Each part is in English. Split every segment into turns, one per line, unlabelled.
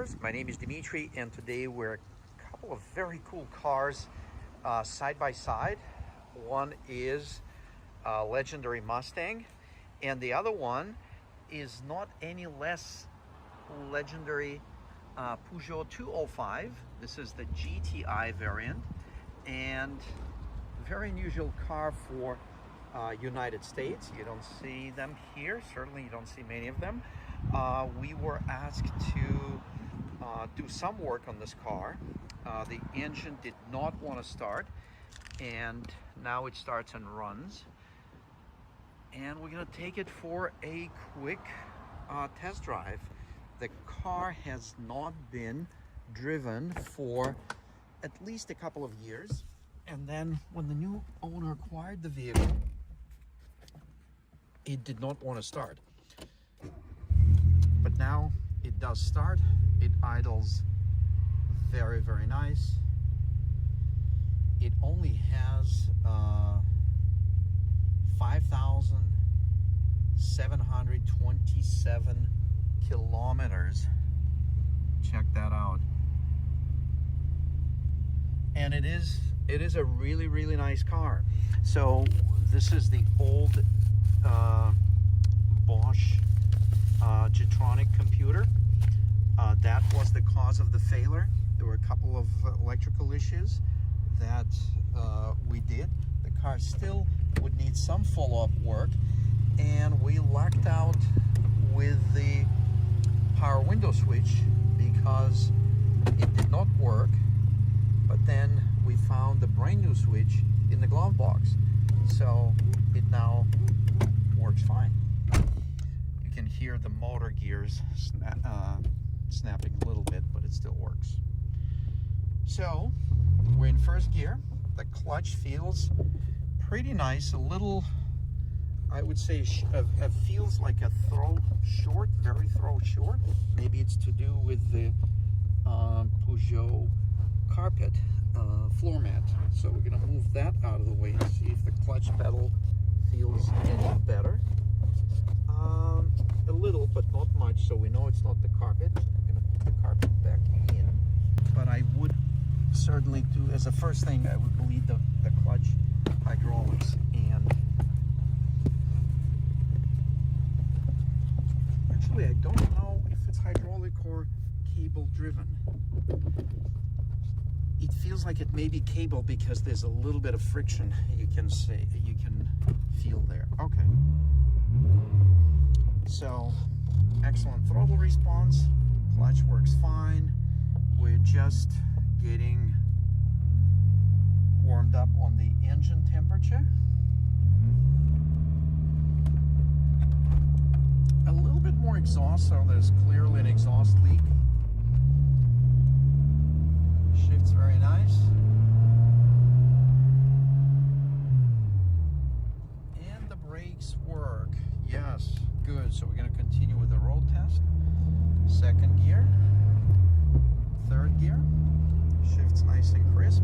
AlphaCars. My name is Dimitri, and today we're a couple of very cool cars side by side. One is a legendary Mustang, and the other one is not any less legendary Peugeot 205. This is the GTI variant, and very unusual car for United States. You don't see them here. Certainly you don't see many of them. We were asked to do some work on this car. The engine did not want to start, and now it starts and runs. And we're going to take it for a quick test drive. The car has not been driven for at least a couple of years. And then when the new owner acquired the vehicle, it did not want to start. But now it does start. It idles very, very nice. It only has 5,727 kilometers. Check that out. And it is a really, really nice car. So this is the old Bosch Getronic computer. That was the cause of the failure. There were a couple of electrical issues that we did. The car still would need some follow-up work, and we lucked out with the power window switch because it did not work. But then we found the brand new switch in the glove box, so it now works fine. You can hear the motor gears snapping a little bit, but it still works. So we're in first gear. The clutch feels pretty nice. A little, I would say, feels like a throw short, very throw short. Maybe it's to do with the Peugeot carpet floor mat. So we're going to move that out of the way and see if the clutch pedal feels any better. A little, but not much, so we know it's not the carpet. I'm going to put the carpet back in. But I would certainly do, as a first thing, I would bleed the clutch hydraulics. And actually, I don't know if it's hydraulic or cable driven. It feels like it may be cable because there's a little bit of friction you can feel there. Okay. So, excellent throttle response. Clutch works fine. We're just getting warmed up on the engine temperature. A little bit more exhaust, so there's clearly an exhaust leak. Shifts very nice. And the brakes work. Yes, good. So we're going to continue with the road test. Second gear. Third gear. Shifts nice and crisp.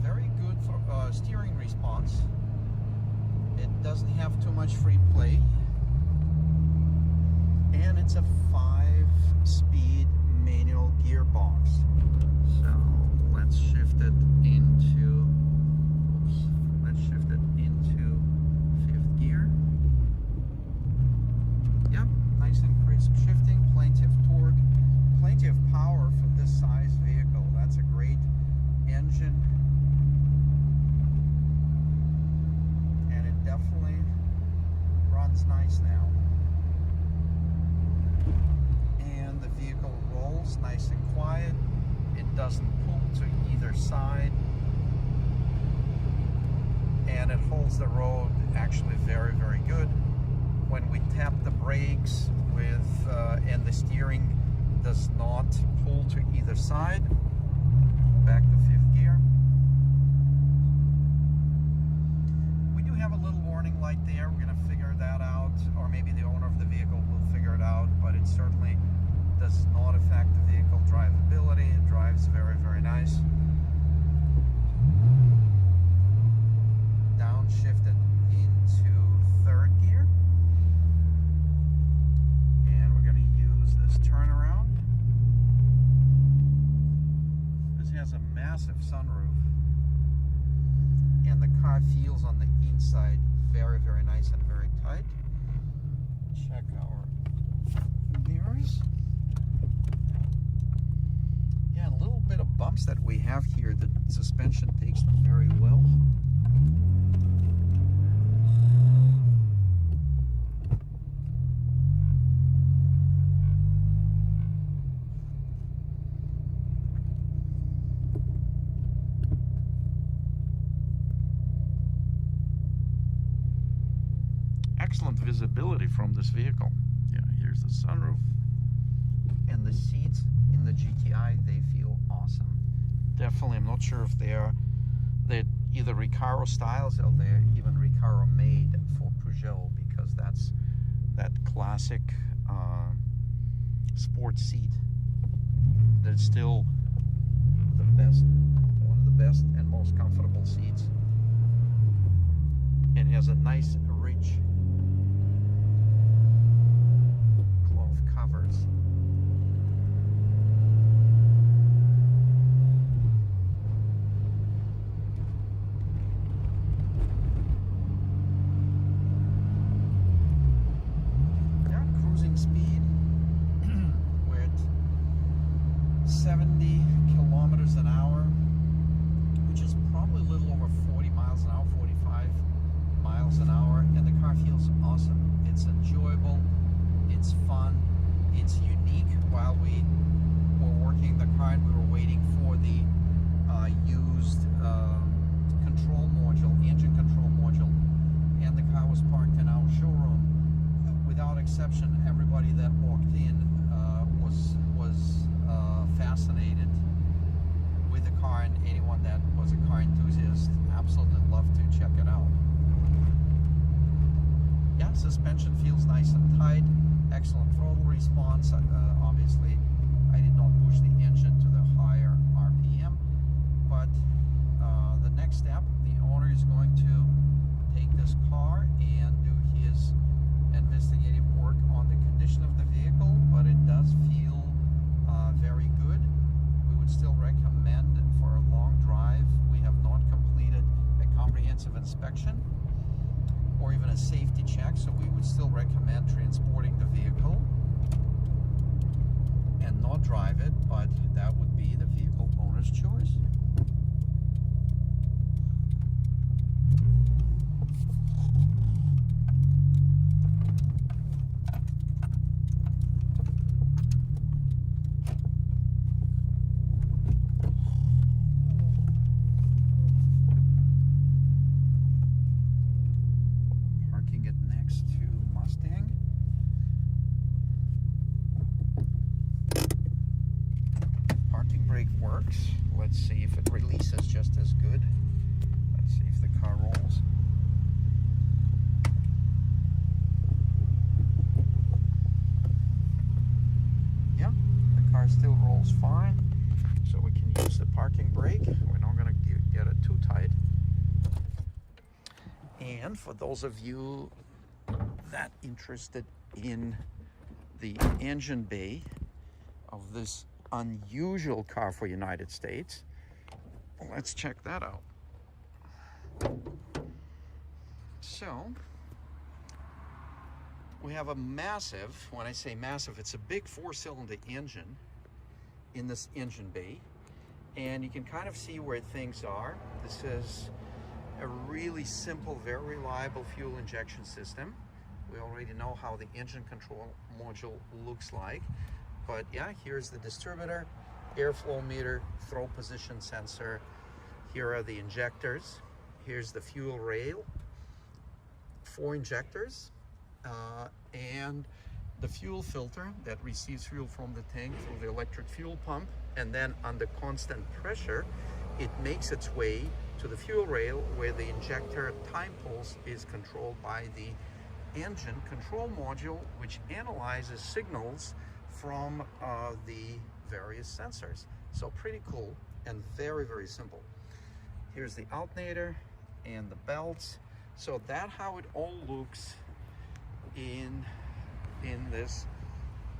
Very good for steering response. It doesn't have too much free play. And it's a 5-speed manual gearbox. So let's shift it into, fifth gear. Yep, nice and crisp shifting, plenty of torque, plenty of power for this size vehicle. That's a great engine. And it definitely runs nice now. And the vehicle rolls nice and quiet. It doesn't pull to either side, and it holds the road actually very, very good. When we tap the brakes and the steering does not pull to either side. Back to fifth gear. We do have a little warning light there. We're going to figure that out, or maybe the owner of the vehicle will figure it out, but it certainly does not affect the vehicle drivability. It drives very, very nice. Downshifted into third gear. bumps that we have here, the suspension takes them very well.
Excellent visibility from this vehicle. Yeah, here's the sunroof.
And the seats in the GTI, they feel awesome. Definitely, I'm not sure if they're either Recaro styles or they're even Recaro made for Peugeot, because that's that classic sports seat. That's still the best, one of the best and most comfortable seats. And has a nice rich cloth covers. Yeah, cruising speed. We're at 70 kilometers an hour, which is probably a little over 40 miles an hour, 45 miles an hour, and the car feels awesome. It's enjoyable, it's fun, it's unique. While we were working the car and we were waiting for the used control module, engine control module, and the car was parked in our showroom, without exception, everybody that walked in was fascinated with the car, and anyone that was a car enthusiast absolutely loved to check it out. Yeah, suspension feels nice and tight, excellent throttle response. Obviously, I did not push the engine to the higher RPM, but the next step, the owner is going to take this car and do his investigative work on the condition of the vehicle, but it does feel very good. We would still recommend for a long drive. We have not completed a comprehensive inspection or even a safety check, so we would still recommend transporting the vehicle and not drive it, but that would be the vehicle owner's choice. Works. Let's see if it releases just as good. Let's see if the car rolls. Yeah, the car still rolls fine, so we can use the parking brake. We're not going to get it too tight. And for those of you that interested in the engine bay of this unusual car for United States, let's check that out. So we have a massive, when I say massive, it's a big 4-cylinder engine in this engine bay, and you can kind of see where things are. This is a really simple, very reliable fuel injection system. We already know how the engine control module looks like. But yeah, here's the distributor, airflow meter, throw position sensor. Here are the injectors. Here's the fuel rail, 4 injectors, and the fuel filter that receives fuel from the tank through the electric fuel pump. And then under constant pressure, it makes its way to the fuel rail, where the injector time pulse is controlled by the engine control module, which analyzes signals from the various sensors. So pretty cool and very, very simple. Here's the alternator and the belts. So that's how it all looks in this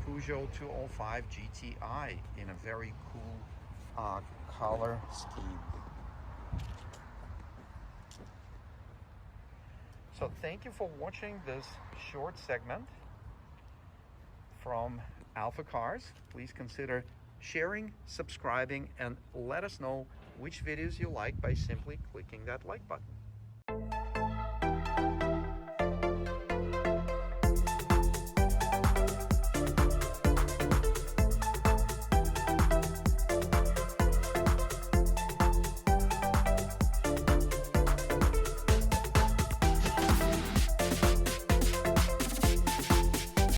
Peugeot 205 GTI in a very cool color scheme. So thank you for watching this short segment from AlphaCars. Please consider sharing, subscribing, and let us know which videos you like by simply clicking that like button.